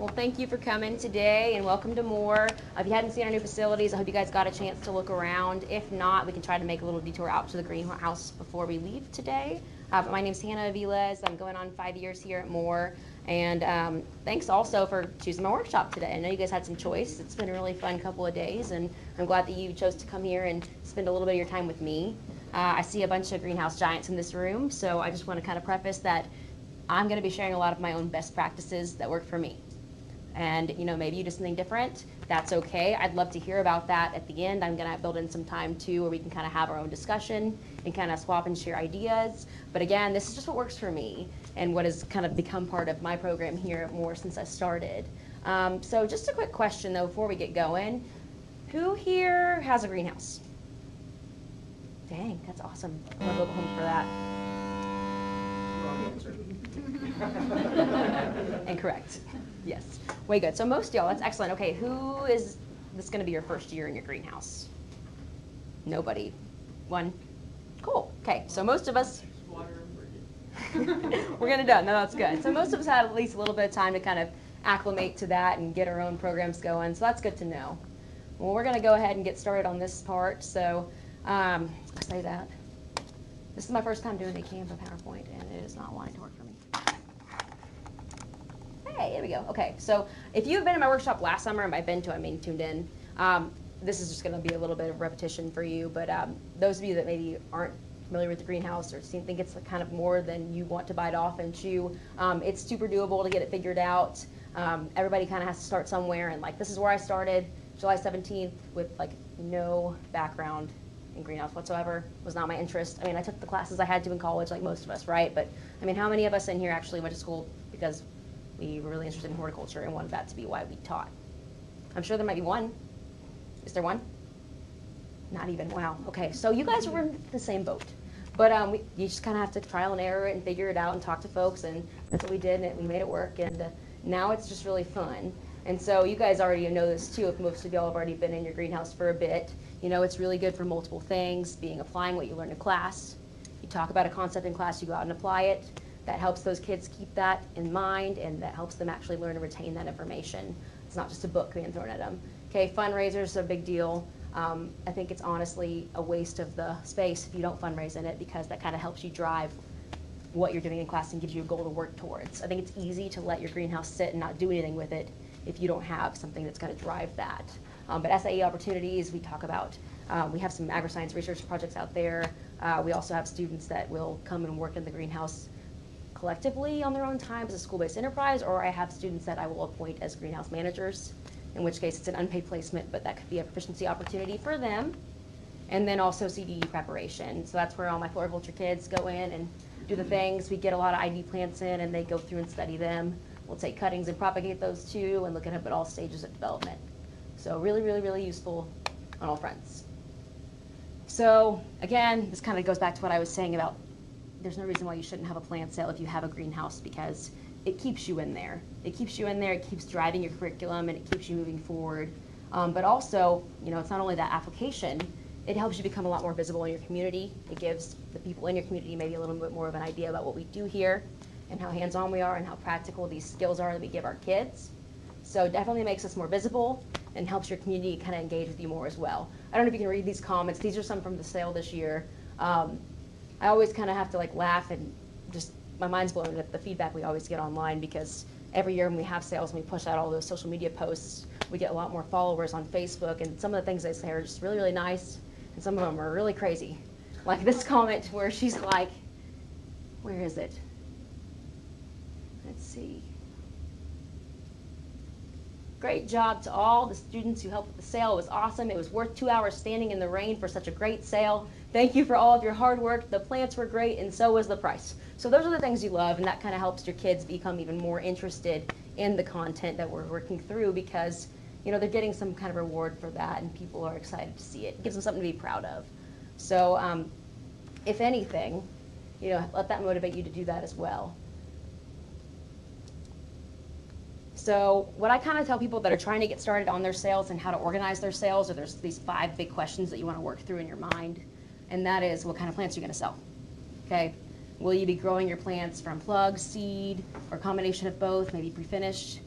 Well, thank you for coming today and welcome to more. If you hadn't seen our new facilities, I hope you guys got a chance to look around. If not, we can try to make a little detour out to the greenhouse before we leave today. My name's Hanna Aviles. I'm going on 5 years here at Moore. And thanks also for choosing my workshop today. I know you guys had some choice. It's been a really fun couple of days, and I'm glad that you chose to come here and spend a little bit of your time with me. I see a bunch of greenhouse giants in this room, so I just want to kind of preface that I'm going to be sharing a lot of my own best practices that work for me. And maybe you do something different, that's okay. I'd love to hear about that at the end. I'm gonna build in some time too where we can kind of have our own discussion and kind of swap and share ideas. But again, this is just what works for me and what has kind of become part of my program here at Moore since I started. So just a quick question though before we get going. Who here has a greenhouse? Dang, that's awesome. I'm gonna go home for that. Wrong answer. Incorrect. Yes, way good. So most of y'all, that's excellent. Okay, who is this going to be your first year in your greenhouse? Nobody. One. Cool. Okay, so most of us. We're going to do it. No, that's good. So most of us had at least a little bit of time to kind of acclimate to that and get our own programs going. So that's good to know. Well, we're going to go ahead and get started on this part. So I say that. This is my first time doing a Canva PowerPoint, and it is not wanting to work for me. Hey, there we go. Okay, so if you've been in my workshop last summer, and by been to, I mean tuned in, this is just going to be a little bit of repetition for you, but those of you that maybe aren't familiar with the greenhouse or think it's kind of more than you want to bite off and chew, it's super doable to get it figured out. Everybody kind of has to start somewhere, and this is where I started, July 17th, with no background in greenhouse whatsoever. Was not my interest. I mean, I took the classes I had to in college, like most of us, right? But I mean, how many of us in here actually went to school because we were really interested in horticulture and wanted that to be why we taught? I'm sure there might be one. Is there one? Not even. Wow. Okay, so you guys were in the same boat. But you just kind of have to trial and error and figure it out and talk to folks, and that's what we did, and we made it work, and now it's just really fun. And so you guys already know this too, if most of y'all have already been in your greenhouse for a bit. It's really good for multiple things, applying what you learn in class. You talk about a concept in class, you go out and apply it. That helps those kids keep that in mind, and that helps them actually learn and retain that information. It's not just a book being thrown at them. Okay, fundraisers are a big deal. I think it's honestly a waste of the space if you don't fundraise in it, because that kind of helps you drive what you're doing in class and gives you a goal to work towards. I think it's easy to let your greenhouse sit and not do anything with it if you don't have something that's going to drive that. But SAE opportunities, we talk about. We have some agri-science research projects out there. We also have students that will come and work in the greenhouse collectively on their own time as a school-based enterprise, or I have students that I will appoint as greenhouse managers, in which case it's an unpaid placement, but that could be a proficiency opportunity for them. And then also CDE preparation. So that's where all my floriculture kids go in and do the things. We get a lot of ID plants in, and they go through and study them. We'll take cuttings and propagate those too, and look at them at all stages of development. So really, really, really useful on all fronts. So again, this kind of goes back to what I was saying about there's no reason why you shouldn't have a plant sale if you have a greenhouse, because it keeps you in there. It keeps you in there, it keeps driving your curriculum, and it keeps you moving forward. But also, it's not only that application, it helps you become a lot more visible in your community. It gives the people in your community maybe a little bit more of an idea about what we do here and how hands-on we are and how practical these skills are that we give our kids. So it definitely makes us more visible and helps your community kind of engage with you more as well. I don't know if you can read these comments. These are some from the sale this year. I always kind of have to laugh, and just my mind's blown at the feedback we always get online, because every year when we have sales and we push out all those social media posts, we get a lot more followers on Facebook, and some of the things they say are just really, really nice, and some of them are really crazy. Like this comment where she's like, where is it? Let's see. Great job to all the students who helped with the sale. It was awesome. It was worth 2 hours standing in the rain for such a great sale. Thank you for all of your hard work. The plants were great, and so was the price. So those are the things you love, and that kind of helps your kids become even more interested in the content that we're working through, because they're getting some kind of reward for that, and people are excited to see it. It gives them something to be proud of. So if anything, let that motivate you to do that as well. So what I kind of tell people that are trying to get started on their sales and how to organize their sales, or there's these 5 big questions that you want to work through in your mind, and that is, what kind of plants are you going to sell? Okay, will you be growing your plants from plug, seed, or a combination of both, maybe pre-finished?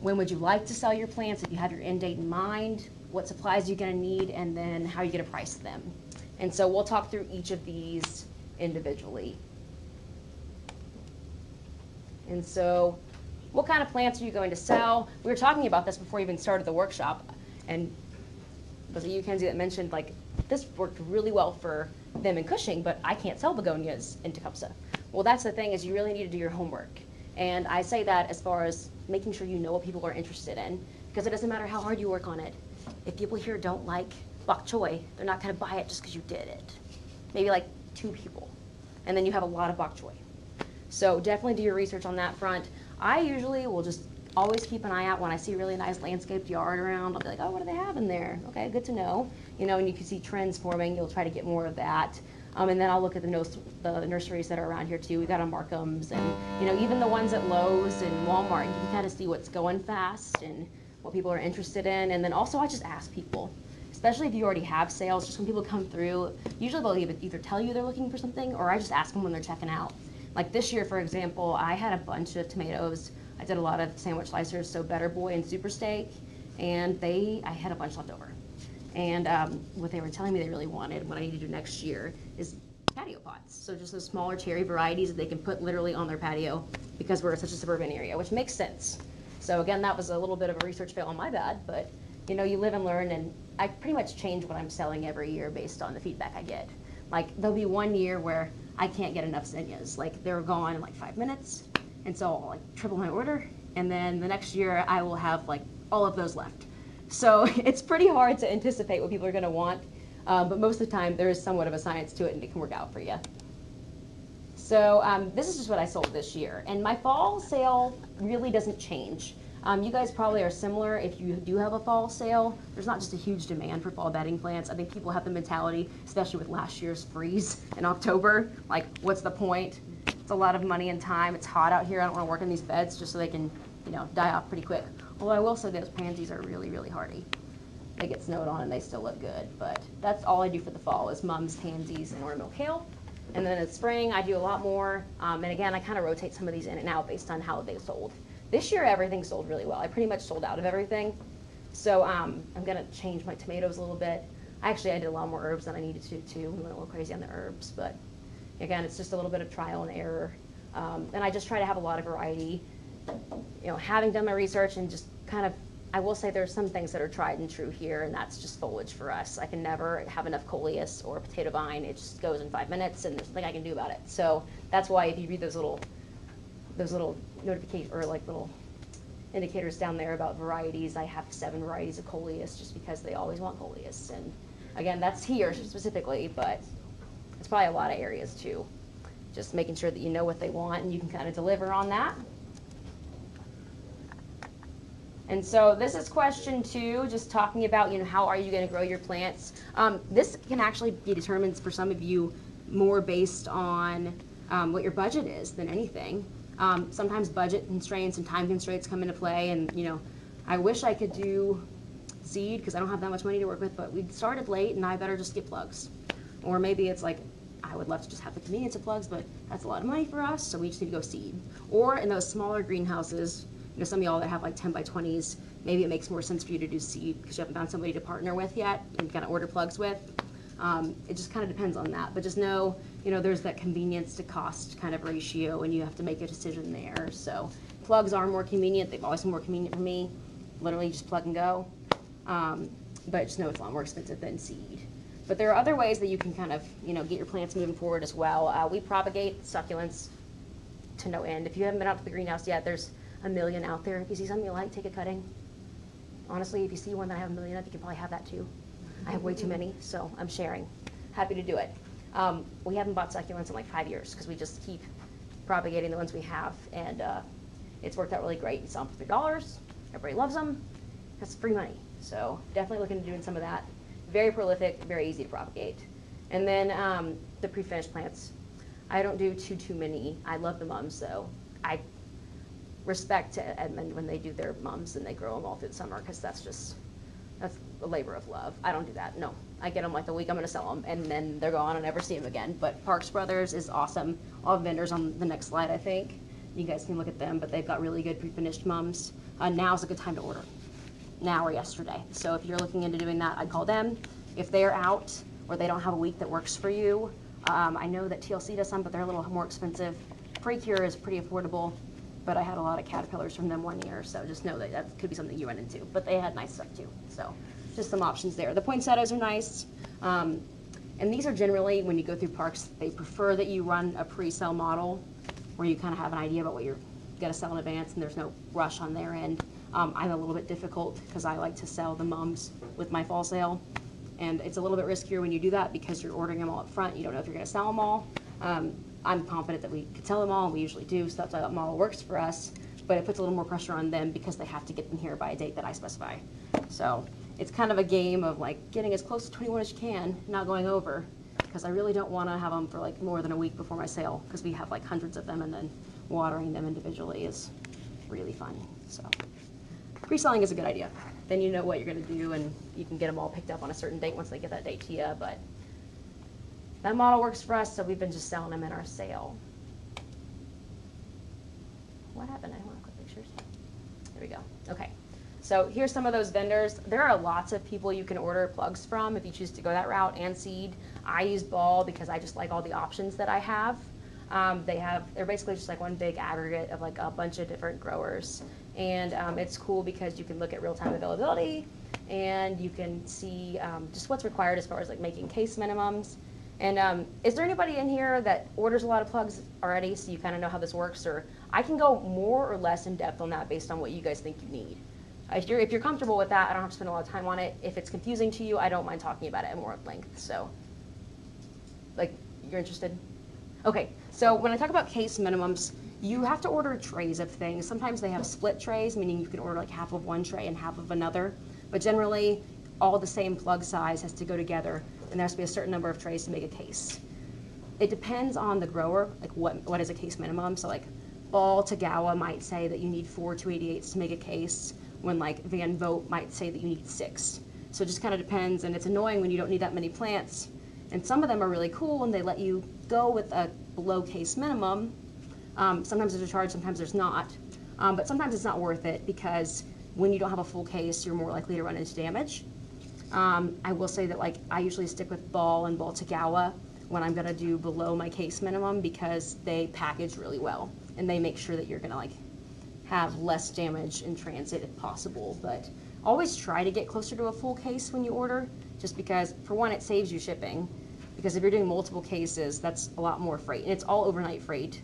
when would you like to sell your plants, if you have your end date in mind, what supplies you're going to need, and then how you're going to price them. And so we'll talk through each of these individually. And so what kind of plants are you going to sell? We were talking about this before we even started the workshop, and was it you, Kenzie, that mentioned like this worked really well for them in Cushing, but I can't sell begonias in Tecumseh. Well, that's the thing, is you really need to do your homework. And I say that as far as making sure you know what people are interested in, because it doesn't matter how hard you work on it. If people here don't like bok choy, they're not going to buy it just because you did it. Maybe like 2 people, and then you have a lot of bok choy. So definitely do your research on that front. I usually will just always keep an eye out when I see a really nice landscaped yard around. I'll be like, oh, what do they have in there? Okay, good to know. You know, and you can see trends forming. You'll try to get more of that. And then I'll look at the nurseries that are around here too. We got on Markham's, and you know, even the ones at Lowe's and Walmart. You can kind of see what's going fast and what people are interested in. And then also I just ask people, especially if you already have sales. Just when people come through, usually they'll either tell you they're looking for something, or I just ask them when they're checking out. Like this year, for example, I had a bunch of tomatoes. I did a lot of sandwich slicers, so Better Boy and Super Steak, and I had a bunch left over. And what they were telling me they really wanted, what I need to do next year, is patio pots. So just those smaller cherry varieties that they can put literally on their patio, because we're in such a suburban area, which makes sense. So again, that was a little bit of a research fail on my bad, but you know, you live and learn, and I pretty much change what I'm selling every year based on the feedback I get. Like there'll be one year where I can't get enough zinnias, like they're gone in like 5 minutes, and so I'll like triple my order, and then the next year I will have like all of those left. So it's pretty hard to anticipate what people are going to want, but most of the time there is somewhat of a science to it, and it can work out for you. So this is just what I sold this year, and my fall sale really doesn't change. You guys probably are similar. If you do have a fall sale, there's not just a huge demand for fall bedding plants. I think people have the mentality, especially with last year's freeze in October, like what's the point? It's a lot of money and time. It's hot out here. I don't want to work in these beds just so they can, you know, die off pretty quick. Although I will say those pansies are really, really hardy. They get snowed on and they still look good. But that's all I do for the fall is mums, pansies, and ornamental kale. And then in the spring, I do a lot more. And again, I kind of rotate some of these in and out based on how they sold. This year, everything sold really well. I pretty much sold out of everything. So I'm going to change my tomatoes a little bit. I did a lot more herbs than I needed to, too. We went a little crazy on the herbs. But again, it's just a little bit of trial and error. And I just try to have a lot of variety. You know, having done my research and just kind of, I will say there's some things that are tried and true here, and that's just foliage for us. I can never have enough coleus or potato vine. It just goes in 5 minutes, and there's nothing I can do about it. So that's why if you read those little notifications or like little indicators down there about varieties, I have 7 varieties of coleus just because they always want coleus. And again, that's here specifically, but it's probably a lot of areas too. Just making sure that you know what they want and you can kind of deliver on that. And so this is question 2, just talking about, you know, how are you going to grow your plants? This can actually be determined for some of you more based on what your budget is than anything. Sometimes budget constraints and time constraints come into play, and you know, I wish I could do seed because I don't have that much money to work with, but we started late and I better just get plugs. Or maybe it's like, I would love to just have the convenience of plugs, but that's a lot of money for us, so we just need to go seed. Or in those smaller greenhouses, you know, some of y'all that have like 10 by 20s, maybe it makes more sense for you to do seed because you haven't found somebody to partner with yet and kind of order plugs with. It just kind of depends on that, but just know, you know, there's that convenience to cost kind of ratio, and you have to make a decision there. So plugs are more convenient. They've always been more convenient for me. Literally just plug and go. But just know it's a lot more expensive than seed. But there are other ways that you can kind of, you know, get your plants moving forward as well. We propagate succulents to no end. If you haven't been out to the greenhouse yet, there's a million out there. If you see something you like, take a cutting. Honestly, if you see one that I have a million of, you can probably have that too. I have way too many, so I'm sharing. Happy to do it. We haven't bought succulents in like 5 years because we just keep propagating the ones we have, and it's worked out really great. You sell them for $3. Everybody loves them. That's free money. So definitely looking into doing some of that. Very prolific, very easy to propagate. And then the pre-finished plants. I don't do too many. I love the mums though. I respect to Edmund when they do their mums and they grow them all through the summer because that's a labor of love. I don't do that, no. I get them like the week I'm gonna sell them and then they're gone and never see them again. But Parks Brothers is awesome. All the vendors on the next slide, I think. You guys can look at them, but they've got really good pre-finished mums. Now's a good time to order, now or yesterday. So if you're looking into doing that, I'd call them. If they're out or they don't have a week that works for you, I know that TLC does some, but they're a little more expensive. Precure is pretty affordable, but I had a lot of caterpillars from them one year, so just know that that could be something you run into. But they had nice stuff too, so just some options there. The poinsettias are nice, and these are generally, when you go through parks, they prefer that you run a pre-sale model where you kind of have an idea about what you're going to sell in advance and there's no rush on their end. I'm a little bit difficult because I like to sell the mums with my fall sale, and it's a little bit riskier when you do that because you're ordering them all up front. You don't know if you're going to sell them all. I'm confident that we could sell them all, and we usually do, so that's why that model works for us, but it puts a little more pressure on them because they have to get them here by a date that I specify. So it's kind of a game of like getting as close to 21 as you can, not going over, because I really don't want to have them for like more than a week before my sale, because we have like hundreds of them, and then watering them individually is really fun. So pre-selling is a good idea. Then you know what you're going to do, and you can get them all picked up on a certain date once they get that date to you, but that model works for us, so we've been just selling them in our sale. What happened? I want to click pictures. There we go. Okay. So here's some of those vendors. There are lots of people you can order plugs from if you choose to go that route, and seed. I use Ball because I just like all the options that I have. They're basically just like one big aggregate of like a bunch of different growers. And it's cool because you can look at real-time availability, and you can see just what's required as far as like making case minimums. And is there anybody in here that orders a lot of plugs already, so you kind of know how this works? Or I can go more or less in depth on that based on what you guys think you need. If you're comfortable with that, I don't have to spend a lot of time on it. If it's confusing to you, I don't mind talking about it at more length. So, like, you're interested? Okay, so when I talk about case minimums, you have to order trays of things. Sometimes they have split trays, meaning you can order like half of one tray and half of another. But generally, all the same plug size has to go together, and there has to be a certain number of trays to make a case. It depends on the grower, like what is a case minimum. So like Ball Tagawa might say that you need 4 288s to make a case, when like Van Vogt might say that you need 6. So it just kind of depends, and it's annoying when you don't need that many plants. And some of them are really cool, and they let you go with a below case minimum. Sometimes there's a charge, sometimes there's not. But sometimes it's not worth it, because when you don't have a full case, you're more likely to run into damage. I will say that like I usually stick with Ball and Ball Tagawa when I'm gonna do below my case minimum, because they package really well, and they make sure that you're gonna like have less damage in transit if possible. But always try to get closer to a full case when you order, just because for one, it saves you shipping, because if you're doing multiple cases, that's a lot more freight, and it's all overnight freight,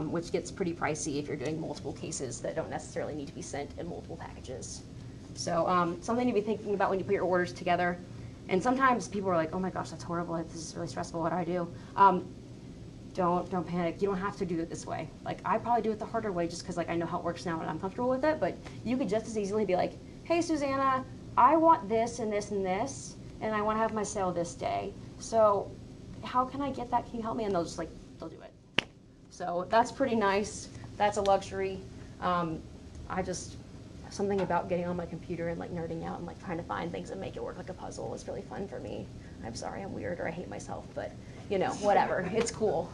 which gets pretty pricey if you're doing multiple cases that don't necessarily need to be sent in multiple packages. So something to be thinking about when you put your orders together. And sometimes people are like, oh my gosh, that's horrible, this is really stressful, what do I do? Don't panic. You don't have to do it this way. Like, I probably do it the harder way just because like I know how it works now and I'm comfortable with it, but you could just as easily be like, hey Susanna, I want this and this and this, and I want to have my sale this day. So how can I get that? Can you help me? And they'll do it. So that's pretty nice. That's a luxury. Something about getting on my computer and like nerding out and like trying to find things that make it work like a puzzle is really fun for me. I'm sorry, I'm weird, or I hate myself, but you know, whatever, it's cool.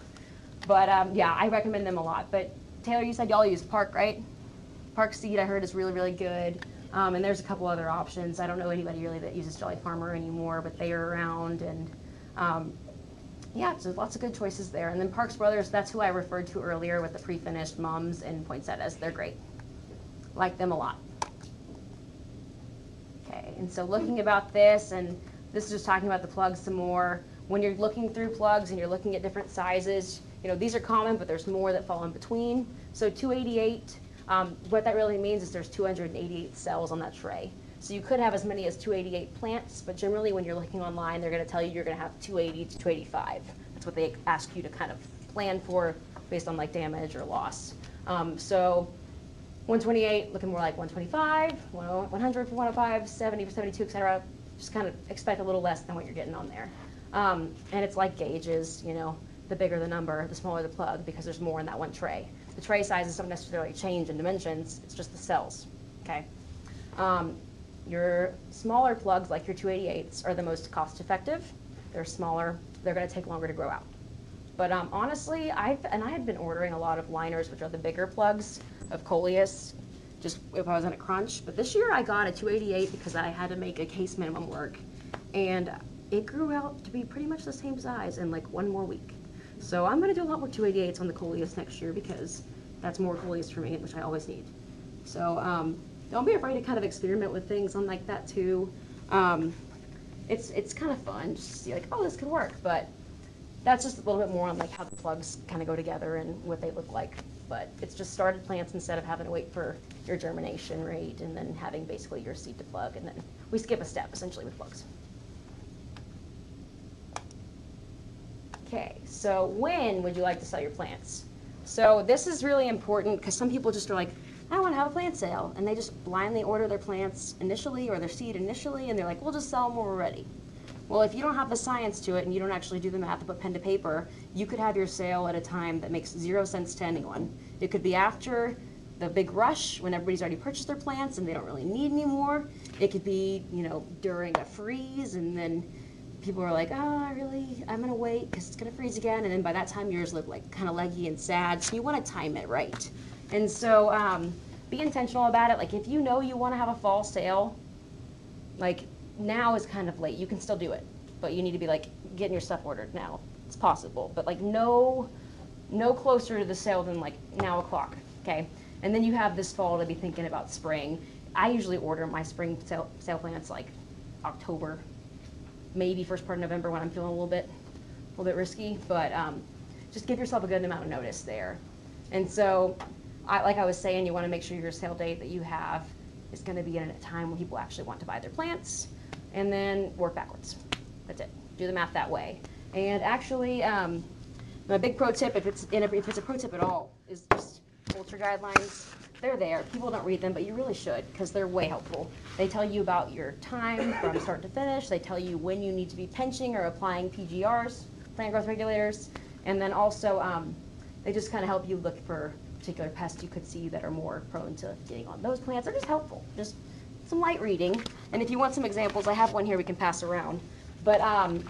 But yeah, I recommend them a lot. But Taylor, you said y'all use Park, right? Park Seed, I heard, is really, really good. And there's a couple other options. I don't know anybody really that uses Jolly Farmer anymore, but they are around. And yeah, so lots of good choices there. And then Parks Brothers, that's who I referred to earlier with the pre-finished mums and poinsettias. They're great. Like them a lot. Okay, and so looking about this, and this is just talking about the plugs some more. When you're looking through plugs and you're looking at different sizes, you know, these are common, but there's more that fall in between. So 288, what that really means is there's 288 cells on that tray. So you could have as many as 288 plants, but generally when you're looking online, they're going to tell you you're going to have 280 to 285. That's what they ask you to kind of plan for based on like damage or loss. So 128 looking more like 125, 100 for 105, 70 for 72, etc. Just kind of expect a little less than what you're getting on there. And it's like gauges, you know, the bigger the number, the smaller the plug, because there's more in that one tray. The tray sizes don't necessarily change in dimensions, it's just the cells, okay? Your smaller plugs, like your 288s, are the most cost effective. They're smaller, they're gonna take longer to grow out. But honestly, I had been ordering a lot of liners, which are the bigger plugs of Coleus, just if I was in a crunch. But this year I got a 288 because I had to make a case minimum work. And it grew out to be pretty much the same size in like 1 more week. So I'm gonna do a lot more 288s on the Coleus next year because that's more Coleus for me, which I always need. So don't be afraid to kind of experiment with things on like that too. It's kind of fun just to see like, oh, this could work. But that's just a little bit more on like how the plugs kind of go together and what they look like. But it's just started plants instead of having to wait for your germination rate and then having basically your seed to plug. And then we skip a step essentially with plugs. Okay, so when would you like to sell your plants? So this is really important because some people just are like, I want to have a plant sale, and they just blindly order their plants initially or their seed initially, and they're like, we'll just sell them when we're ready. Well, if you don't have the science to it and you don't actually do the math to put pen to paper, you could have your sale at a time that makes 0 sense to anyone. It could be after the big rush when everybody's already purchased their plants and they don't really need any more. It could be, you know, during a freeze, and then people are like, oh, I'm gonna wait because it's gonna freeze again, and then by that time yours look like kind of leggy and sad, so you want to time it right. And so be intentional about it. Like if you know you want to have a fall sale, like now is kind of late. You can still do it, but you need to be like getting your stuff ordered now. It's possible, but like no closer to the sale than like now o'clock, okay? And then you have this fall to be thinking about spring. I usually order my spring sale plants like October, maybe first part of November when I'm feeling a little bit risky, but just give yourself a good amount of notice there. And so, like I was saying, you want to make sure your sale date that you have is going to be in a time when people actually want to buy their plants, and then work backwards. That's it. Do the math that way. And actually, my big pro tip, if it's a pro tip at all, is just culture guidelines. They're there. People don't read them, but you really should because they're way helpful. They tell you about your time from start to finish. They tell you when you need to be pinching or applying PGRs, plant growth regulators, and then also they just kind of help you look for particular pests you could see that are more prone to getting on those plants. They're just helpful. Just some light reading. And if you want some examples, I have one here we can pass around. But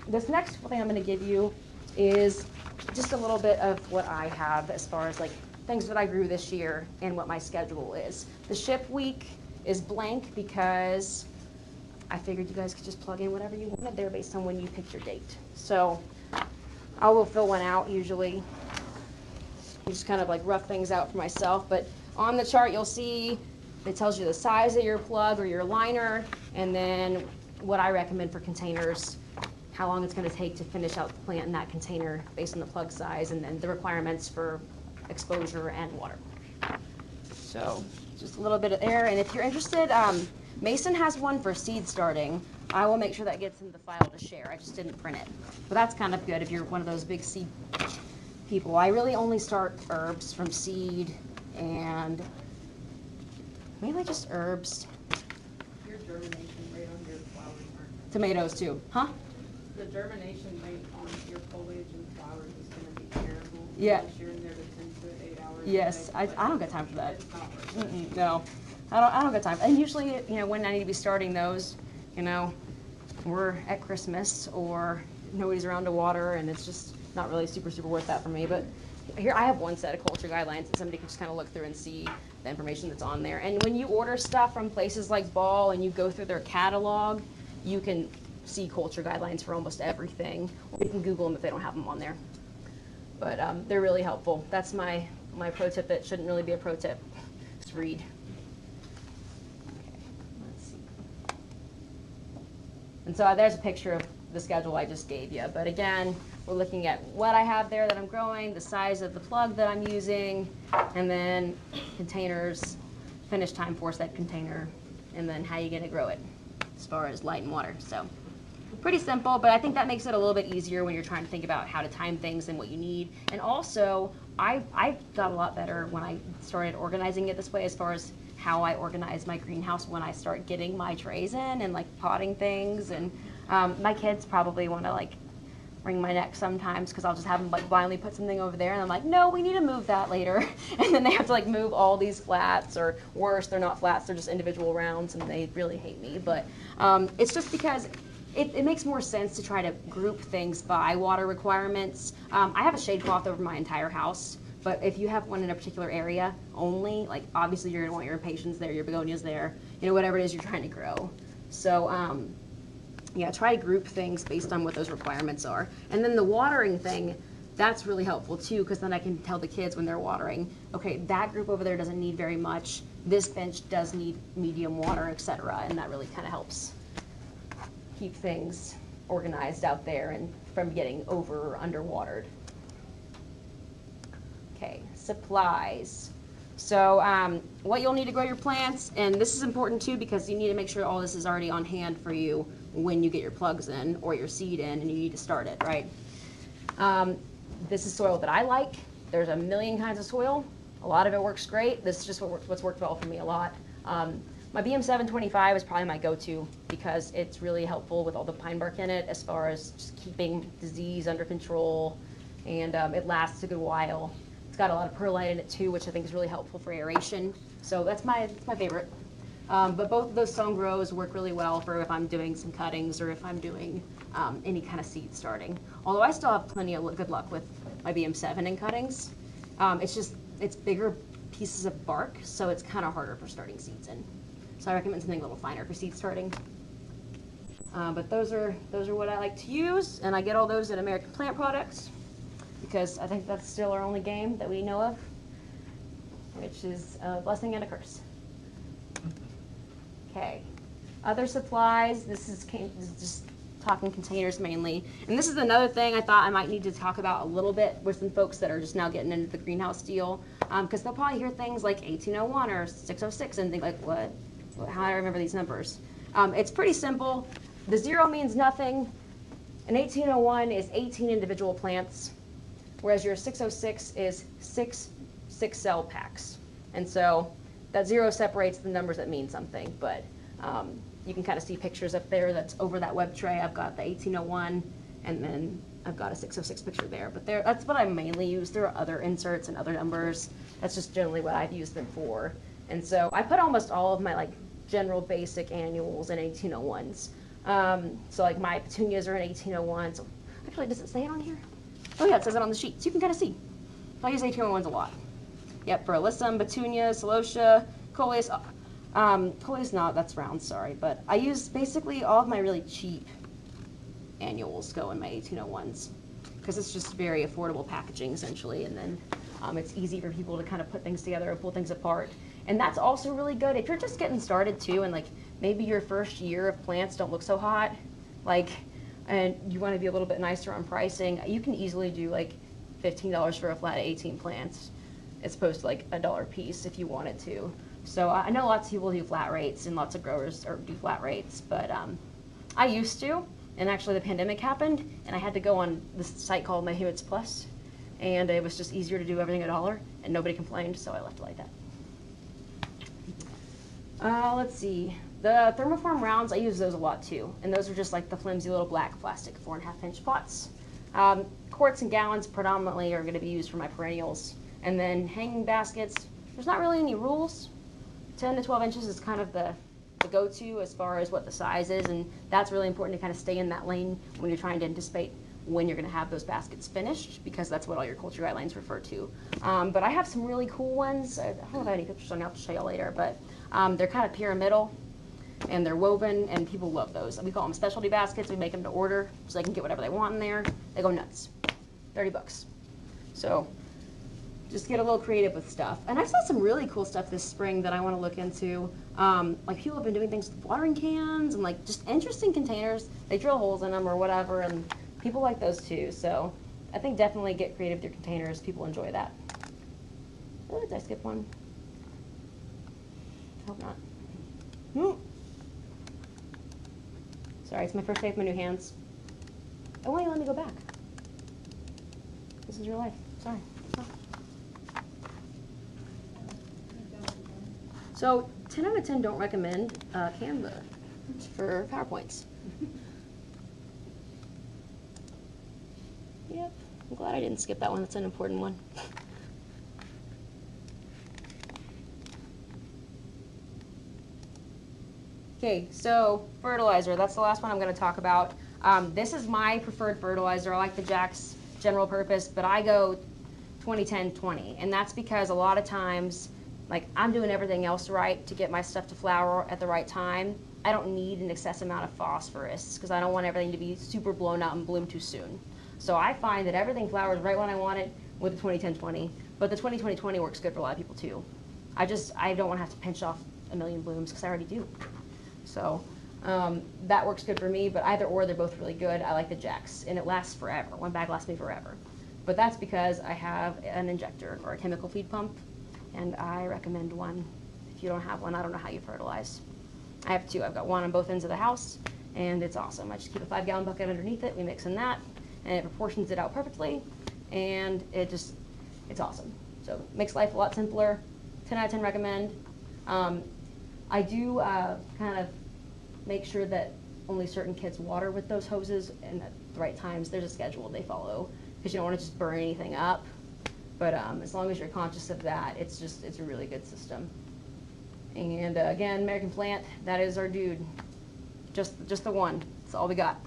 this next thing I'm going to give you is just a little bit of what I have as far as like things that I grew this year and what my schedule is. The ship week is blank because I figured you guys could just plug in whatever you wanted there based on when you picked your date. So I will fill one out usually. Just kind of like rough things out for myself, but on the chart you'll see it tells you the size of your plug or your liner, and then what I recommend for containers, how long it's going to take to finish out the plant in that container based on the plug size, and then the requirements for exposure and water. So just a little bit of there, and if you're interested, Mason has one for seed starting. I will make sure that gets in the file to share. I just didn't print it, but that's kind of good if you're one of those big seed people. I really only start herbs from seed and mainly just herbs. Your germination rate on your flowers are Tomatoes too, huh? the germination rate on your foliage and flowers is going to be terrible. Yeah. Unless you're in there to 10 to 8 hours. Yes, a day, I don't got time for that. It's not worth it. No, I don't got time. And usually, you know, when I need to be starting those, you know, we're at Christmas or nobody's around to water, and it's just not really super worth that for me. But here I have one set of culture guidelines that somebody can just kind of look through and see the information that's on there. And when you order stuff from places like Ball and you go through their catalog, you can see culture guidelines for almost everything. Or you can Google them if they don't have them on there. But they're really helpful. That's my pro tip that shouldn't really be a pro tip. Just read. Okay, let's see. And so there's a picture of the schedule I just gave you. But again, we're looking at what I have there that I'm growing, the size of the plug that I'm using, and then containers, finish time for said container, and then how you're going to grow it as far as light and water. So pretty simple, but I think that makes it a little bit easier when you're trying to think about how to time things and what you need. And also, I got a lot better when I started organizing it this way as far as how I organize my greenhouse when I start getting my trays in and like potting things. And my kids probably want to like wring my neck sometimes because I'll just have them like blindly put something over there and I'm like, no, we need to move that later. And then they have to like move all these flats, or worse, they're not flats, they're just individual rounds, and they really hate me. But it's just because it makes more sense to try to group things by water requirements. I have a shade cloth over my entire house, but if you have one in a particular area only, like obviously you're gonna want your impatiens there, your begonias there, you know, whatever it is you're trying to grow. So yeah, try to group things based on what those requirements are. And then the watering thing, that's really helpful too, because then I can tell the kids when they're watering, okay, that group over there doesn't need very much, this bench does need medium water, etc. And that really kind of helps keep things organized out there and from getting over or underwatered. Okay, supplies. So what you'll need to grow your plants, and this is important too because you need to make sure all this is already on hand for you when you get your plugs in or your seed in and you need to start it, right? This is soil that I like. There's a million kinds of soil. A lot of it works great. This is just what's worked well for me a lot. My BM 725 is probably my go-to because it's really helpful with all the pine bark in it as far as just keeping disease under control, and it lasts a good while. It's got a lot of perlite in it too, which I think is really helpful for aeration. So that's my favorite. But both of those sown grows work really well for if I'm doing some cuttings or if I'm doing any kind of seed starting. Although I still have plenty of good luck with my BM7 in cuttings. It's bigger pieces of bark, so it's kind of harder for starting seeds in. So I recommend something a little finer for seed starting. But those are what I like to use, and I get all those at American Plant Products because I think that's still our only game that we know of, which is a blessing and a curse. Okay, other supplies. This is just talking containers mainly, and this is another thing I thought I might need to talk about a little bit with some folks that are just now getting into the greenhouse deal, because they'll probably hear things like 1801 or 606 and think like, what? How do I remember these numbers? It's pretty simple. The 0 means nothing. An 1801 is 18 individual plants, whereas your 606 is 6 cell packs. And so that 0 separates the numbers that mean something, but you can kind of see pictures up there that's over that web tray. I've got the 1801, and then I've got a 606 picture there. But that's what I mainly use. There are other inserts and other numbers. That's just generally what I've used them for. And so I put almost all of my like general basic annuals in 1801s. So like my petunias are in 1801. So actually, does it say it on here? Oh yeah, it says it on the sheet. So you can kind of see. I use 1801s a lot. Yep, for Alyssum, Petunia, Celosia, Coleus. Coleus not, that's round, sorry. But I use basically all of my really cheap annuals go in my 1801s because it's just very affordable packaging essentially, and then it's easy for people to kind of put things together and pull things apart. And that's also really good if you're just getting started too, and like maybe your first year of plants don't look so hot, like, and you want to be a little bit nicer on pricing. You can easily do like $15 for a flat of 18 plants, as opposed to like $1 a piece if you wanted to. So I know lots of people do flat rates and lots of growers do flat rates, but I used to, and actually the pandemic happened, and I had to go on this site called My Humans Plus, and it was just easier to do everything $1, and nobody complained, so I left it like that. Let's see. The Thermoform Rounds, I use those a lot too, and those are just like the flimsy little black plastic 4.5-inch pots. Quarts and gallons predominantly are going to be used for my perennials, and then hanging baskets, there's not really any rules. 10 to 12 inches is kind of the go-to as far as what the size is, and that's really important to kind of stay in that lane when you're trying to anticipate when you're going to have those baskets finished, because that's what all your culture guidelines refer to. But I have some really cool ones. I don't know if I have any pictures on you, I'll have to show you later, but they're kind of pyramidal, and they're woven, and people love those. We call them specialty baskets. We make them to order so they can get whatever they want in there. They go nuts. $30. So just get a little creative with stuff. And I saw some really cool stuff this spring that I want to look into. Like people have been doing things with watering cans and like just interesting containers. They drill holes in them or whatever, and people like those too. So I think definitely get creative with your containers. People enjoy that. Oh, did I skip one? I hope not. Sorry, it's my first day with my new hands. Oh, why don't you let me go back? This is your life. Sorry. So 10 out of 10 don't recommend Canva for PowerPoints. Yep, I'm glad I didn't skip that one. That's an important one. Okay, so fertilizer, that's the last one I'm going to talk about. This is my preferred fertilizer. I like the Jack's general purpose, but I go 20-10-20, and that's because a lot of times, like, I'm doing everything else right to get my stuff to flower at the right time. I don't need an excessive amount of phosphorus because I don't want everything to be super blown out and bloom too soon. So I find that everything flowers right when I want it with the 20-10-20, but the 20-20-20 works good for a lot of people too. I don't want to have to pinch off a million blooms because I already do. So that works good for me, but either or, they're both really good. I like the Jack's, and it lasts forever. One bag lasts me forever. But that's because I have an injector or a chemical feed pump, and I recommend one. If you don't have one, I don't know how you fertilize. I have two. I've got one on both ends of the house, and it's awesome. I just keep a 5-gallon bucket underneath it. We mix in that, and it proportions it out perfectly, and it's awesome. So it makes life a lot simpler. 10 out of 10 recommend. I do kind of make sure that only certain kids water with those hoses and at the right times. There's a schedule they follow because you don't want to just burn anything up. But as long as you're conscious of that, it's a really good system. And again, American Plant, that is our dude. Just the one. That's all we got.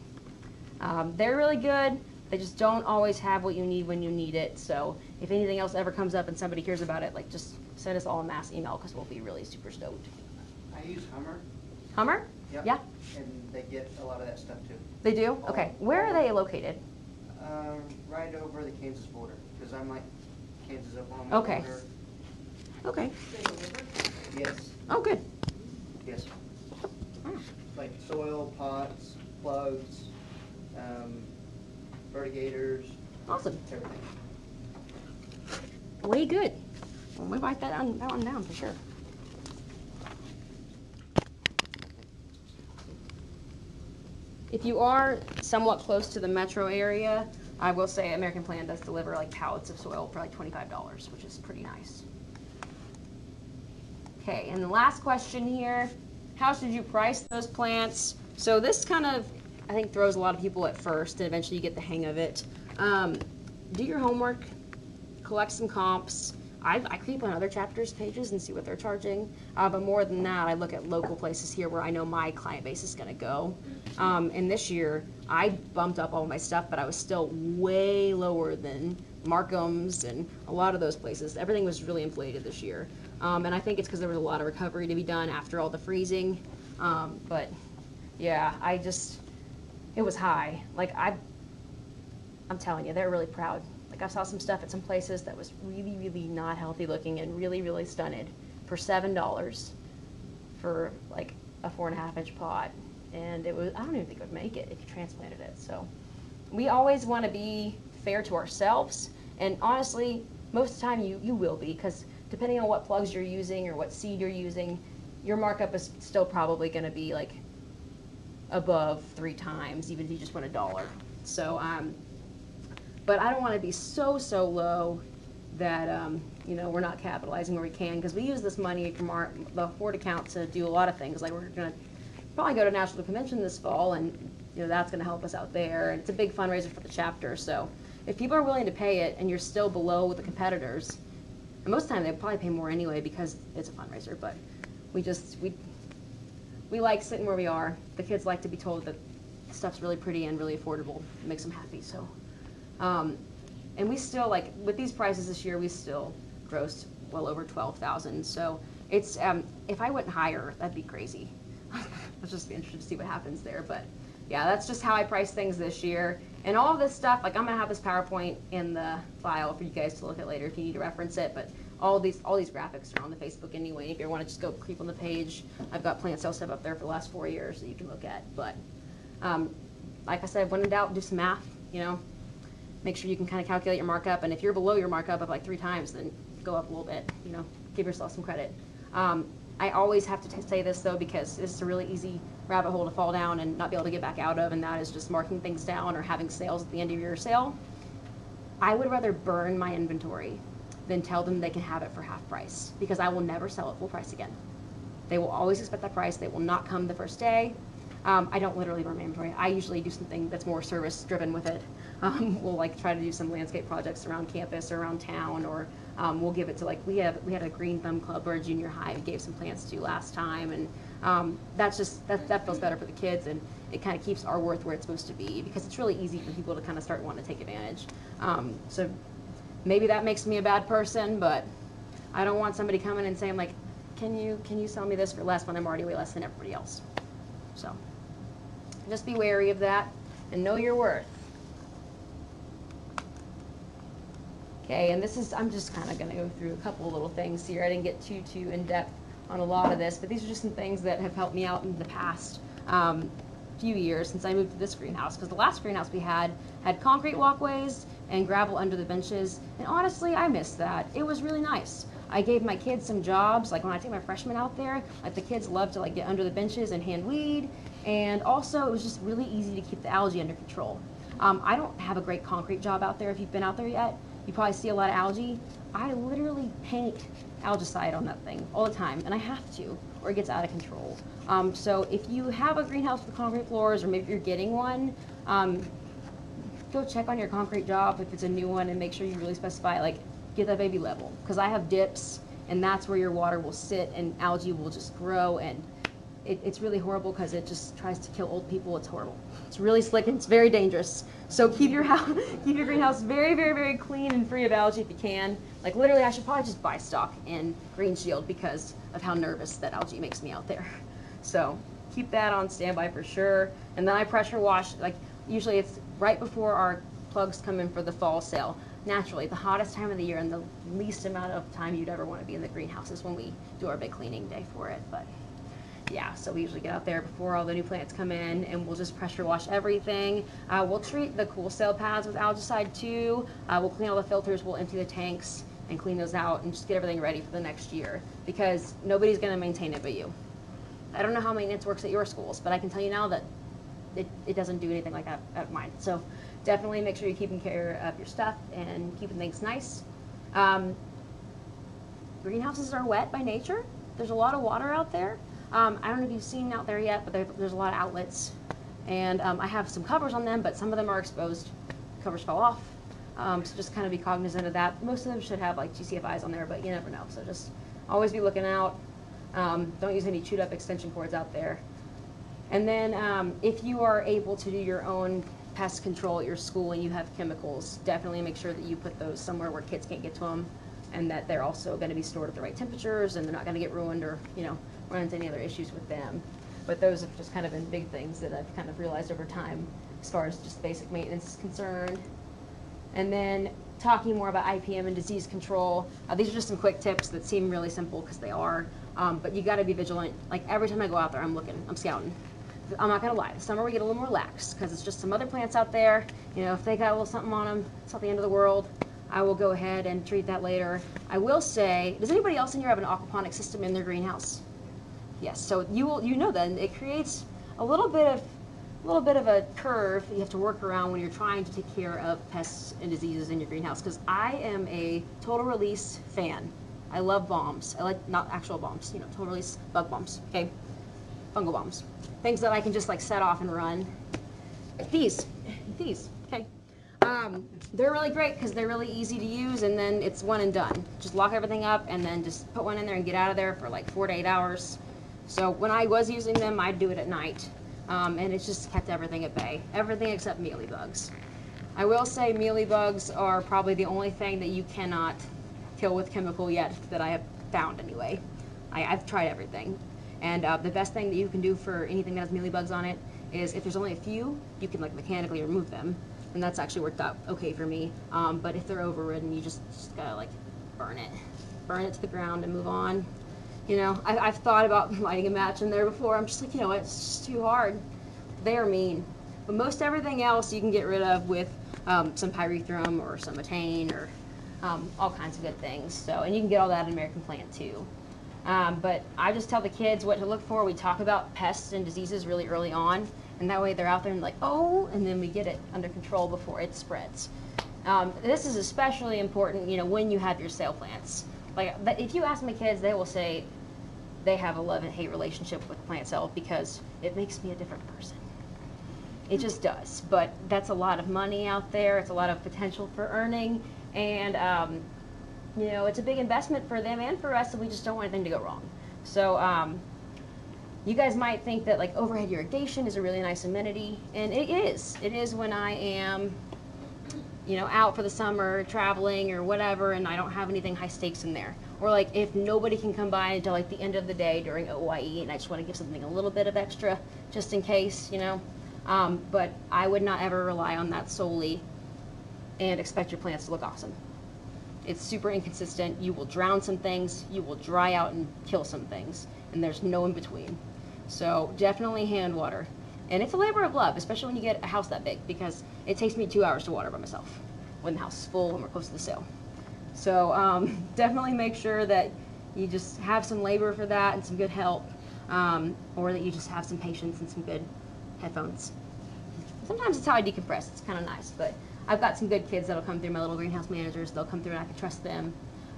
They're really good. They just don't always have what you need when you need it. So if anything else ever comes up and somebody hears about it, like, just send us all a mass email because we'll be really super stoked. I use Hummer. Hummer? Yep. Yeah. And they get a lot of that stuff too. They do? Okay. Where are they located? Right over the Kansas border, because I'm like Kansas Oklahoma Okay. border. Okay. Yes. Oh, good. Yes. Oh. Like soil, pots, plugs, vertigators, Awesome. everything. Way good. Well, we write that one down for sure. If you are somewhat close to the metro area, I will say American Plant does deliver like pallets of soil for like $25, which is pretty nice. Okay, and the last question here, how should you price those plants? So this kind of, I think, throws a lot of people at first, and eventually you get the hang of it. Do your homework, collect some comps. I creep on other chapters' pages and see what they're charging, but more than that, I look at local places here where I know my client base is going to go. And this year, I bumped up all my stuff, but I was still way lower than Markham's and a lot of those places. Everything was really inflated this year, and I think it's because there was a lot of recovery to be done after all the freezing. But yeah, it was high. Like I'm telling you, they're really proud. Like, I saw some stuff at some places that was really, really not healthy looking and really, really stunted for $7 for like a 4.5-inch pot. And it was, I don't even think it would make it if you transplanted it. So we always want to be fair to ourselves. And honestly, most of the time you will be, because depending on what plugs you're using or what seed you're using, your markup is still probably going to be like above 3 times, even if you just went $1. So, but I don't want to be so low that we're not capitalizing where we can, because we use this money from the Ford account to do a lot of things. Like, we're going to probably go to National Convention this fall, and that's going to help us out there. And it's a big fundraiser for the chapter. So if people are willing to pay it and you're still below the competitors, and most of the time they probably pay more anyway because it's a fundraiser. But we like sitting where we are. The kids like to be told that stuff's really pretty and really affordable. It makes them happy. So. And we still, like, with these prices this year, we still grossed well over 12,000. So it's, if I went higher, that'd be crazy. I'll just be interested to see what happens there. But yeah, that's just how I price things this year. And all of this stuff, like, I'm gonna have this PowerPoint in the file for you guys to look at later if you need to reference it. But all these graphics are on the Facebook anyway. If you want to just go creep on the page, I've got plant sale stuff up there for the last 4 years that you can look at. But like I said, when in doubt, do some math. Make sure you can kind of calculate your markup, and if you're below your markup of like 3 times, then go up a little bit, give yourself some credit. I always have to say this though, because this is a really easy rabbit hole to fall down and not be able to get back out of, and that is just marking things down or having sales at the end of your sale. I would rather burn my inventory than tell them they can have it for half price, because I will never sell it full price again. They will always expect that price. They will not come the first day. I don't literally burn my inventory. I usually do something that's more service driven with it. We'll like try to do some landscape projects around campus or around town, or we'll give it to, like, we had a Green Thumb Club or a junior high we gave some plants to last time, and That feels better for the kids, and it kind of keeps our worth where it's supposed to be, because it's really easy for people to kind of start wanting to take advantage. So maybe that makes me a bad person, but I don't want somebody coming and saying like, can you sell me this for less when I'm already way less than everybody else? So just be wary of that and know your worth. Okay, and I'm just kind of going to go through a couple of little things here. I didn't get too in depth on a lot of this, but these are just some things that have helped me out in the past few years since I moved to this greenhouse, because the last greenhouse we had concrete walkways and gravel under the benches, and honestly, I missed that. It was really nice. I gave my kids some jobs, like when I take my freshmen out there, like the kids love to like get under the benches and hand weed, and also it was just really easy to keep the algae under control. I don't have a great concrete job out there. If you've been out there yet, you probably see a lot of algae. I literally paint algicide on that thing all the time, and I have to, or it gets out of control. So if you have a greenhouse with concrete floors, or maybe you're getting one, go check on your concrete job if it's a new one, and make sure you really specify, like, get that baby level. Because I have dips, and that's where your water will sit, and algae will just grow, and it's really horrible because it just tries to kill old people. It's horrible. It's really slick, and it's very dangerous. So keep your greenhouse very, very, very clean and free of algae if you can. Like literally, I should probably just buy stock in Green Shield because of how nervous that algae makes me out there. So keep that on standby for sure. And then I pressure wash, like usually it's right before our plugs come in for the fall sale. Naturally, the hottest time of the year and the least amount of time you'd ever want to be in the greenhouse is when we do our big cleaning day for it. But yeah, so we usually get out there before all the new plants come in, and we'll just pressure wash everything. We'll treat the cool cell pads with algicide too. We'll clean all the filters, we'll empty the tanks and clean those out and just get everything ready for the next year, because nobody's going to maintain it but you. I don't know how maintenance works at your schools, but I can tell you now that it doesn't do anything like that at mine. So definitely make sure you're keeping care of your stuff and keeping things nice. Greenhouses are wet by nature. There's a lot of water out there. I don't know if you've seen out there yet, but there's a lot of outlets, and I have some covers on them, but some of them are exposed. Covers fell off, so just kind of be cognizant of that. Most of them should have like GCFIs on there, but you never know, so just always be looking out. Don't use any chewed up extension cords out there. And then if you are able to do your own pest control at your school and you have chemicals, definitely make sure that you put those somewhere where kids can't get to them, and that they're also going to be stored at the right temperatures, and they're not going to get ruined or run into any other issues with them. But those have just kind of been big things that I've kind of realized over time as far as just basic maintenance is concerned. And then talking more about IPM and disease control, these are just some quick tips that seem really simple because they are, but you got to be vigilant. Like every time I go out there, I'm looking, I'm scouting. I'm not going to lie, this summer we get a little more lax because it's just some other plants out there. If they got a little something on them, it's not the end of the world. I will go ahead and treat that later. I will say, does anybody else in here have an aquaponic system in their greenhouse? Yes, so you know then it creates a little bit of a curve that you have to work around when you're trying to take care of pests and diseases in your greenhouse, because I am a total release fan. I love bombs. I like, not actual bombs, total release bug bombs, okay? Fungal bombs. Things that I can just like set off and run. These, okay? They're really great because they're really easy to use, and then it's one and done. Just lock everything up and then just put one in there and get out of there for like 4 to 8 hours. So when I was using them, I'd do it at night, and it's just kept everything at bay. Everything except mealybugs. I will say mealybugs are probably the only thing that you cannot kill with chemical yet that I have found anyway. I've tried everything. And the best thing that you can do for anything that has mealybugs on it is if there's only a few, you can like mechanically remove them. And that's actually worked out okay for me. But if they're overridden, you just gotta like burn it to the ground and move on. I've thought about lighting a match in there before. I'm just like, it's just too hard. They are mean. But most everything else you can get rid of with some pyrethrum or some methane or all kinds of good things. So, and you can get all that in American Plant too. But I just tell the kids what to look for. We talk about pests and diseases really early on, and that way they're out there and like, oh, and then we get it under control before it spreads. This is especially important, when you have your sale plants. Like, if you ask my kids, they will say they have a love and hate relationship with plant cell because it makes me a different person. It just does. But that's a lot of money out there. It's a lot of potential for earning, and it's a big investment for them and for us, and we just don't want anything to go wrong. So you guys might think that like overhead irrigation is a really nice amenity, and it is. It is when I am, you know, out for the summer, traveling or whatever, and I don't have anything high stakes in there. Or like if nobody can come by until like the end of the day during OAE, and I just want to give something a little bit of extra just in case, you know. But I would not ever rely on that solely and expect your plants to look awesome. It's super inconsistent. You will drown some things, you will dry out and kill some things, and there's no in between. So definitely hand water. And it's a labor of love, especially when you get a house that big, because it takes me 2 hours to water by myself when the house is full and we're close to the sale. So definitely make sure that you just have some labor for that and some good help, or that you just have some patience and some good headphones. Sometimes it's how I decompress. It's kind of nice, but I've got some good kids that'll come through, my little greenhouse managers. They'll come through and I can trust them.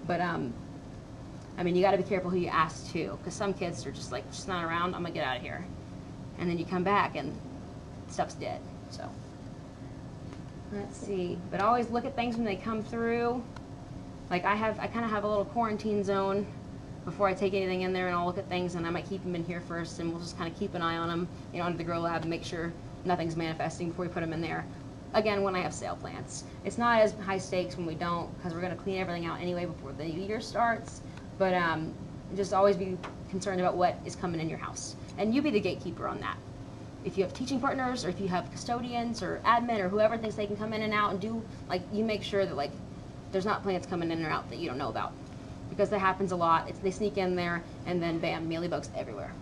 But I mean, you got to be careful who you ask too, because some kids are just like, just not around. I'm gonna get out of here, and then you come back and stuff's dead. So let's see. But always look at things when they come through. Like I kind of have a little quarantine zone before I take anything in there, and I'll look at things, and I might keep them in here first, and we'll just kind of keep an eye on them, you know, under the grow lab, and make sure nothing's manifesting before we put them in there. Again, when I have sale plants, it's not as high stakes when we don't, because we're going to clean everything out anyway before the year starts. But just always be concerned about what is coming in your house, and you be the gatekeeper on that. If you have teaching partners, or if you have custodians or admin or whoever thinks they can come in and out and do, like, you make sure that like there's not plants coming in or out that you don't know about, because that happens a lot. They sneak in there, and then bam, mealybugs everywhere,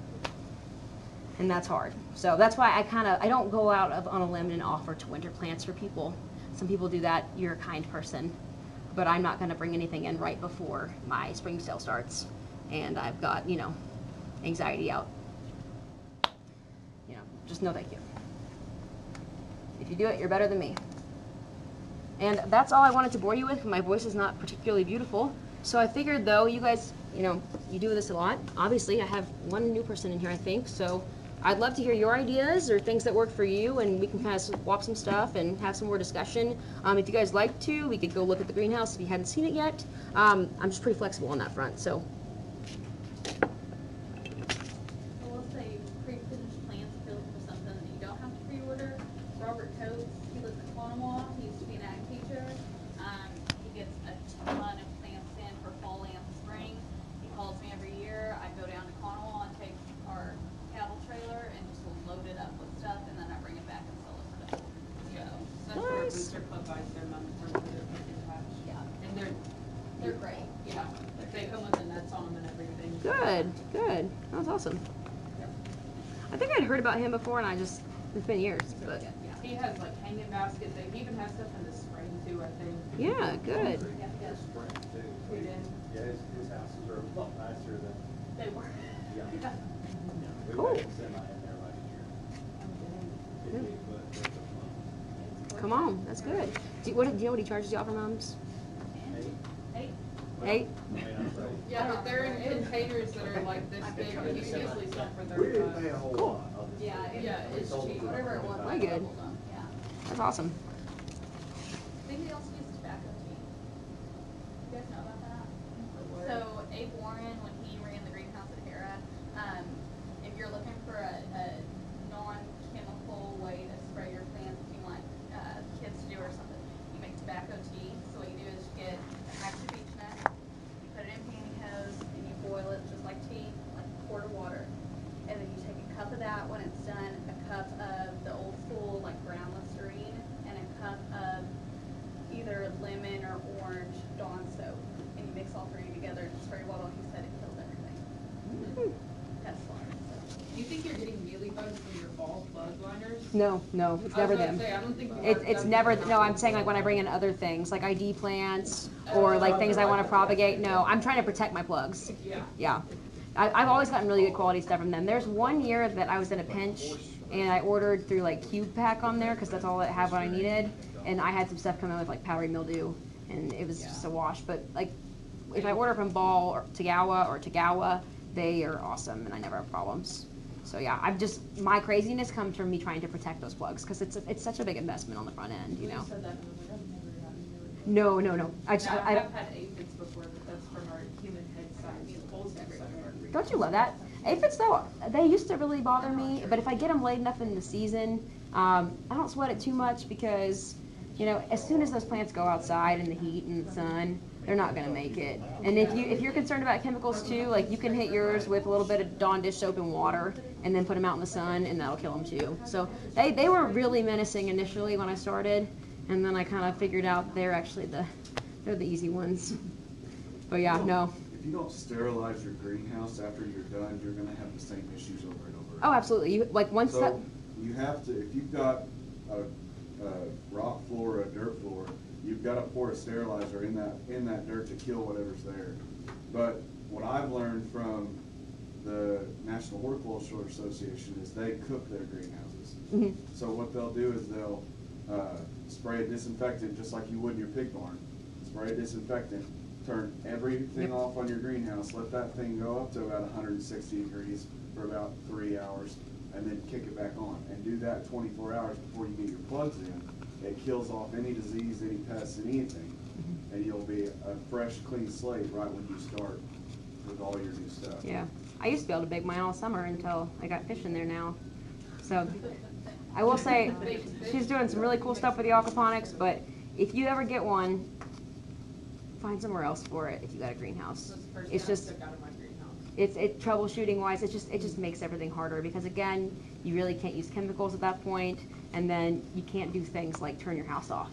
and that's hard. So that's why I don't go out on a limb and offer to winter plants for people. Some people do that. You're a kind person, but I'm not going to bring anything in right before my spring sale starts, and I've got, you know, anxiety out. You know, just no thank you. If you do it, you're better than me. And that's all I wanted to bore you with. My voice is not particularly beautiful. So I figured, though, you guys, you know, you do this a lot. Obviously, I have one new person in here, I think. So I'd love to hear your ideas or things that work for you, and we can kind of swap some stuff and have some more discussion. If you guys like to, we could go look at the greenhouse if you hadn't seen it yet. I'm just pretty flexible on that front, so. Well, let's say pre-finished plants built for something that you don't have to pre-order. Robert Coates, he lives in Cornwall. He used to be an ag teacher. He gets a ton of plants in for fall and spring. He calls me every year. I go down to Cornwall and take our cattle trailer and just load it up with stuff, and then I bring it back and sell it for double. Yeah, that's where Booster Club buys their money from, their pumpkin patch. Yeah. And They're great. yeah, they come with the nets on them and everything. Good, good. That was awesome. I think I'd heard about him before, and it's been years. But Yeah, he has like hanging baskets. He even has stuff in the spring too, I think. yeah, good. Yeah, yeah. Spring too. He did. Yeah, his houses are a lot nicer than, They were. yeah. Yeah. We Cool. had a semi in there last year. 58 foot worth of lumber. Come on, that's good. Do you know what he charges y'all for mums? 8. 8? I mean, I'm sorry. Yeah, but they're in containers that are like this big, and you can usually sell for We didn't pay a 35. whole Cool. lot. I'll just Yeah, say. yeah, We it's sold cheap. for Whatever it was, Very I good. doubled them. Yeah. That's awesome. I think they also use tobacco tea. You guys know about that? Where- So Abe Warren, when he ran the greenhouse at Hera, if you're looking for a non-chemical way to spray your plants, if you want kids to do or something, you make tobacco tea. So what you do is you get a pack of beech nut, you put it in pantyhose, and you boil it just like tea, like a quart of water. And then you take a cup of that when it's done, a cup of the old school like brown Listerine, and a cup of either lemon or orange Dawn soap, and you mix all three together and spray water. He said it kills everything. That's fun. So. Do you think you're getting mealybugs from your fall bug liners? No, it's never them. I don't think you It's never, no, I'm saying like when I bring in other things, like ID plants, or like things I want to propagate. No, I'm trying to protect my plugs. Yeah. Yeah. I've always gotten really good quality stuff from them. There's one year that I was in a pinch, and I ordered through like Cube Pack on there, because that's all it had what I needed. And I had some stuff come in with like powdery mildew, and it was just a wash. But like, if I order from Ball or Tagawa, they are awesome, and I never have problems. So yeah, my craziness comes from me trying to protect those plugs, because it's such a big investment on the front end, you know. said that, and I was like, I've never gotten mealybugs. No. I've had aphids before, but that's from our human head size holes everywhere. Don't you love that? Aphids though, they used to really bother me, but if I get them late enough in the season, I don't sweat it too much because, you know, as soon as those plants go outside in the heat and the sun, they're not gonna make it. And if you're concerned about chemicals too, like you can hit yours with a little bit of Dawn dish soap and water, and then put them out in the sun, and that'll kill them too. So they were really menacing initially when I started, and then I kind of figured out they're actually they're the easy ones. But yeah, no. If you don't sterilize your greenhouse after you're done, you're gonna have the same issues over and over. Oh, absolutely. You like once that. So you have to, if you've got a rock floor or a dirt floor, you've got to pour a sterilizer in that dirt to kill whatever's there. But what I've learned from the National Horticultural Association is they cook their greenhouses. Mhm. So what they'll do is they'll spray a disinfectant just like you would in your pig barn. Spray a disinfectant, turn everything off on your greenhouse, let that thing go up to about 160 degrees for about 3 hours, and then kick it back on. And do that 24 hours before you get your plugs in. It kills off any disease, any pests, anything. And you'll be a fresh, clean slate right when you start with all your new stuff. Yeah, I used to be able to bake mine all summer until I got fish in there now. So I will say she's doing some really cool stuff with the aquaponics, but if you ever get one, find somewhere else for it if you got a greenhouse. That's the first It's thing I just took out of my greenhouse. it troubleshooting wise, it just makes everything harder because again, you really can't use chemicals at that point, and then you can't do things like turn your house off,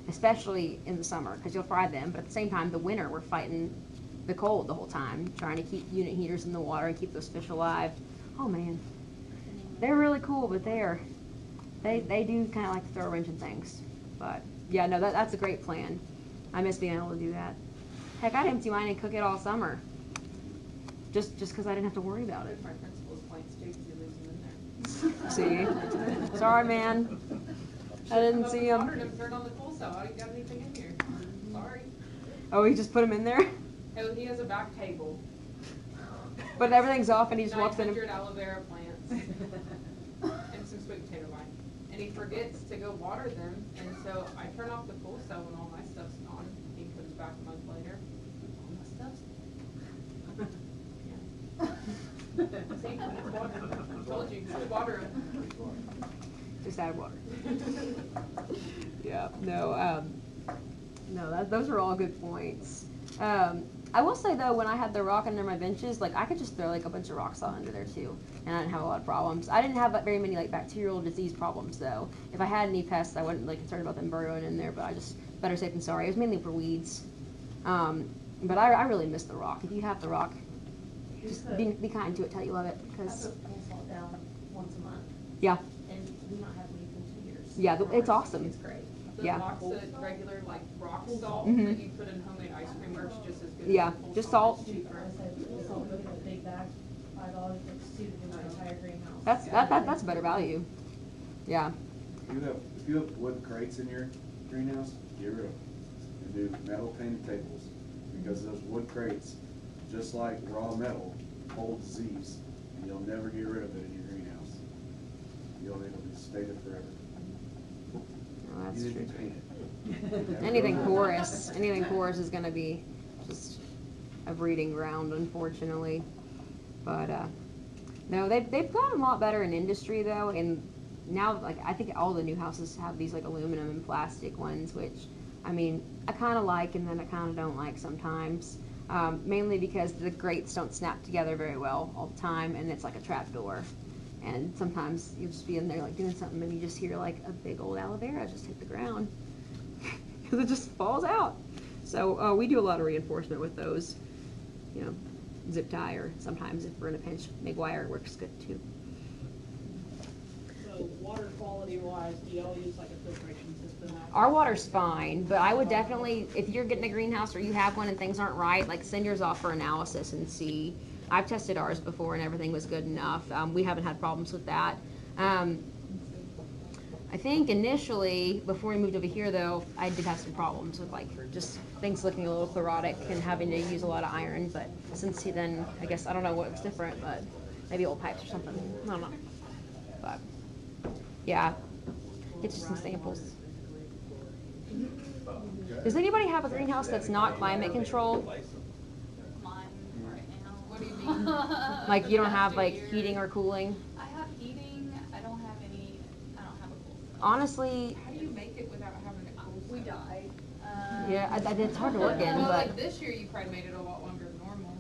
especially in the summer because you'll fry them. But at the same time, the winter we're fighting the cold the whole time, trying to keep unit heaters in the water and keep those fish alive. Oh man, they're really cool, but they do kind of like to throw a wrench in things. But yeah, no, that's a great plan. I miss being able to do that. Heck, I'd empty mine and cook it all summer. Just because I didn't have to worry about it. My principal's plants too, because he leaves them in there. See? Sorry, man. I didn't see him. Watered him, turned on the cool cell. I didn't got anything in here. Sorry. Oh, he just put him in there? Oh, he has a back table. But everything's off and he just walks in. 900 aloe vera plants. And some sweet potato vine. And he forgets to go water them. And so I turn off the cool cell when all my stuff's gone. He comes back a month later. All my stuff's gone. See, it's water. I told you, it's water. Just add water. Yeah, no, those are all good points. I will say though, when I had the rock under my benches, like I could just throw like a bunch of rocks out under there too, and I didn't have a lot of problems. I didn't have very many like bacterial disease problems though. If I had any pests, I wasn't like concerned about them burrowing in there, but I just, better safe than sorry. It was mainly for weeds. But I really miss the rock. If you have the rock, just be kind to it, tell you love it, because I put full salt down once a month, yeah, and we not have weeds in 2 years. yeah, it's awesome. It's great. The Yeah. box of regular like rock salt Mhm. that you put in homemade ice cream works just as good. Yeah, as full just salt. salt. It's cheaper. I said, full salt, we get a big bag, $5, it's suited in my entire greenhouse. That's better value. Yeah. If you have wood crates in your greenhouse, get rid of them and do metal painted tables, because those wood crates, just like raw metal, hold disease, and you'll never get rid of it in your greenhouse. It'll be stay there forever. Well, that's Even true. if you paint it. Anything porous is going to be just a breeding ground, unfortunately. But no, they've gotten a lot better in industry though, and now like I think all the new houses have these like aluminum and plastic ones, which I mean I kind of like and then I kind of don't like sometimes. Mainly because the grates don't snap together very well all the time, and it's like a trap door. And sometimes you'll just be in there like doing something and you just hear like a big old aloe vera just hit the ground because it just falls out. So we do a lot of reinforcement with those, you know, zip tie, or sometimes if we're in a pinch, MIG wire works good too. So water quality wise, do y'all use like a filtration system? Our water's fine, but I would definitely, if you're getting a greenhouse or you have one and things aren't right, like send yours off for analysis and see. I've tested ours before and everything was good enough. We haven't had problems with that. I think initially, before we moved over here though, I did have some problems with like just things looking a little chlorotic and having to use a lot of iron, but since then, I guess, I don't know what was different, but maybe old pipes or something, I don't know. But yeah, get you some samples. Does anybody have a greenhouse that's not climate controlled? Mine right now. What do you Like you don't have like heating or cooling? I have heating, I don't have a cool cell. Honestly, How do you make it without having a cool We cell? died. yeah, it's hard to look in, Well, but. like this year, you probably made it a lot longer than normal.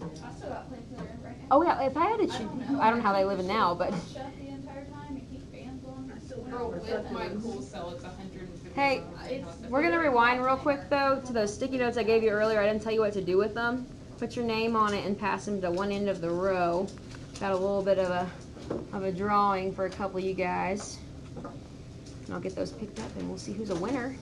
I still got plants in there right now. Oh yeah, if I had to choose, I don't know how they live in now, but. Shut the entire time and keep fans on. Bro, with my cool cell, it's 150. Hey, we're gonna rewind real quick though to those sticky notes I gave you earlier. I didn't tell you what to do with them. Put your name on it and pass them to one end of the row. Got a little bit of a drawing for a couple of you guys. And I'll get those picked up and we'll see who's a winner.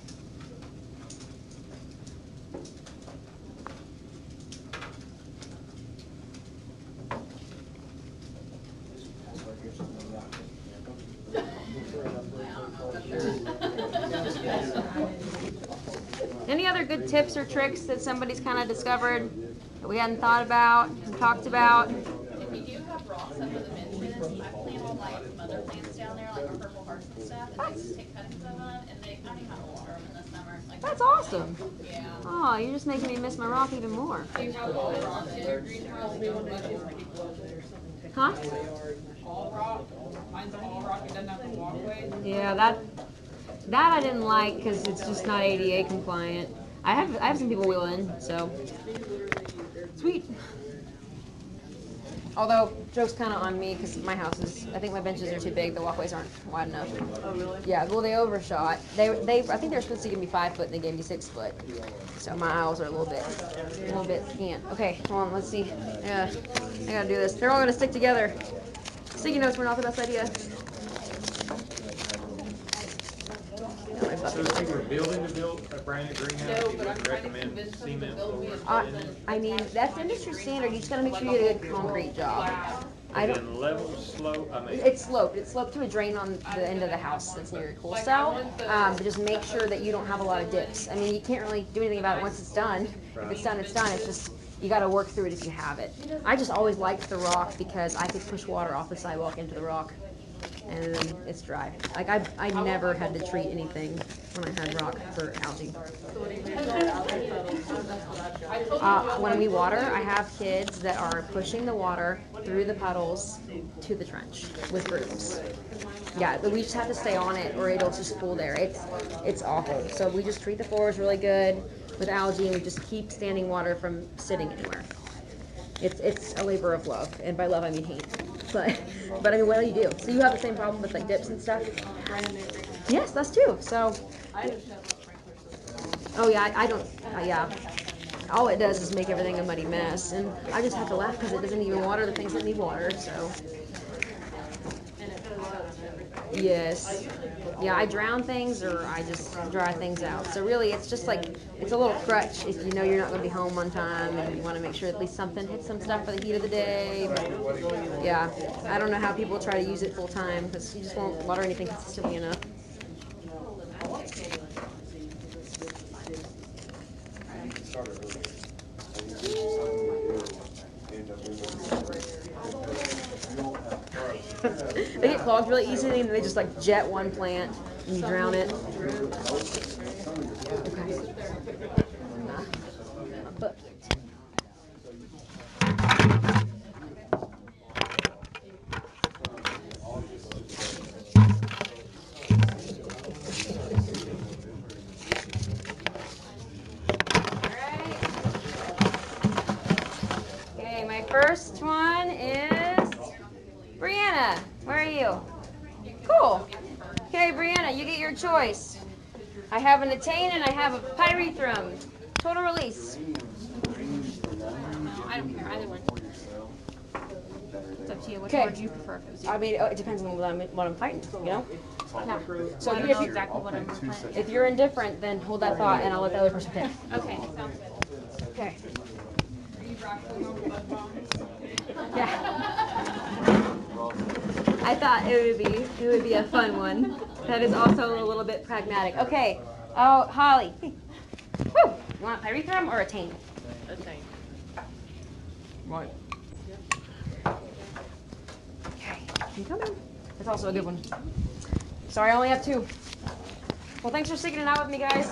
Any other good tips or tricks that somebody's kind of discovered that we hadn't thought about and talked about? If you do have rocks under the benches, I plant all my mother plants down there, like our purple hearts and stuff, and I just take cuttings of them, and I don't even have to water them in the summer. Like, That's awesome. yeah. Oh, you're just making me miss my rock even more. Do you have all rocks in your greenhouse? Huh? All rock? Mine's all rock, it doesn't have the walkway. Yeah, that I didn't like because it's just not ADA compliant. I have some people wheel in, so sweet. Although joke's kind of on me because my house is, I think my benches are too big. The walkways aren't wide enough. Oh, really? Yeah, well they overshot. They I think they were supposed to give me 5 foot and they gave me 6 foot. So my aisles are a little bit scant. Okay, come on, let's see. Yeah, I gotta do this. They're all gonna stick together. Sticky notes were not the best idea. So if you were building a brand new greenhouse, No, you but I'm would trying to recommend convince them to cement build me floors? a I mean, that's industry standard. You just gotta make sure you get a good concrete job. I don't. Then level slope, I mean. It's sloped. It's sloped to a drain on the end of the house that's near your cool cell. But just make sure that you don't have a lot of dips. I mean, you can't really do anything about it once it's done. If it's done, it's done. It's just, you gotta work through it if you have it. I just always liked the rock because I could push water off the sidewalk into the rock. And then it's dry. Like I never had to treat anything when I had rock for algae. When we water, I have kids that are pushing the water through the puddles to the trench with brooms. Yeah, but we just have to stay on it or it'll just pool there. It's awful. So we just treat the floors really good with algae and we just keep standing water from sitting anywhere. It's a labor of love, and by love I mean hate. But I mean, what do you do? So you have the same problem with like dips and stuff? Yes, that's too. So. Oh yeah, I don't. Yeah. All it does is make everything a muddy mess, and I just have to laugh because it doesn't even water the things that need water. So. Yes. Yeah, I drown things or I just dry things out. So really, it's just like, it's a little crutch if you know you're not going to be home on time and you want to make sure at least something hits some stuff for the heat of the day. But yeah, I don't know how people try to use it full time because you just won't water anything consistently enough. They get clogged really easily and they just like jet one plant and you drown it. Okay. But okay, my first one is Brianna. Where are you? Cool. Okay, Brianna, you get your choice. I have an Attain and I have a Pyrethrum. Total release. I don't care, either one. It's up to you. Which one would you prefer? I mean, it depends on what I'm fighting, you know? Yeah. So if you're, Exactly what I'm fighting. if you're indifferent, then hold that thought and I'll let the other person pick. Okay, sounds good. Okay. Are you rocking on Fungal Bombs? Yeah. I thought it would be a fun one. That is also a little bit pragmatic. Okay. Oh, Holly. Woo. You want Pyrethrum or Attain? Attain. Right. Okay. Keep coming. That's also a good one. Sorry, I only have 2. Well, thanks for sticking it out with me, guys.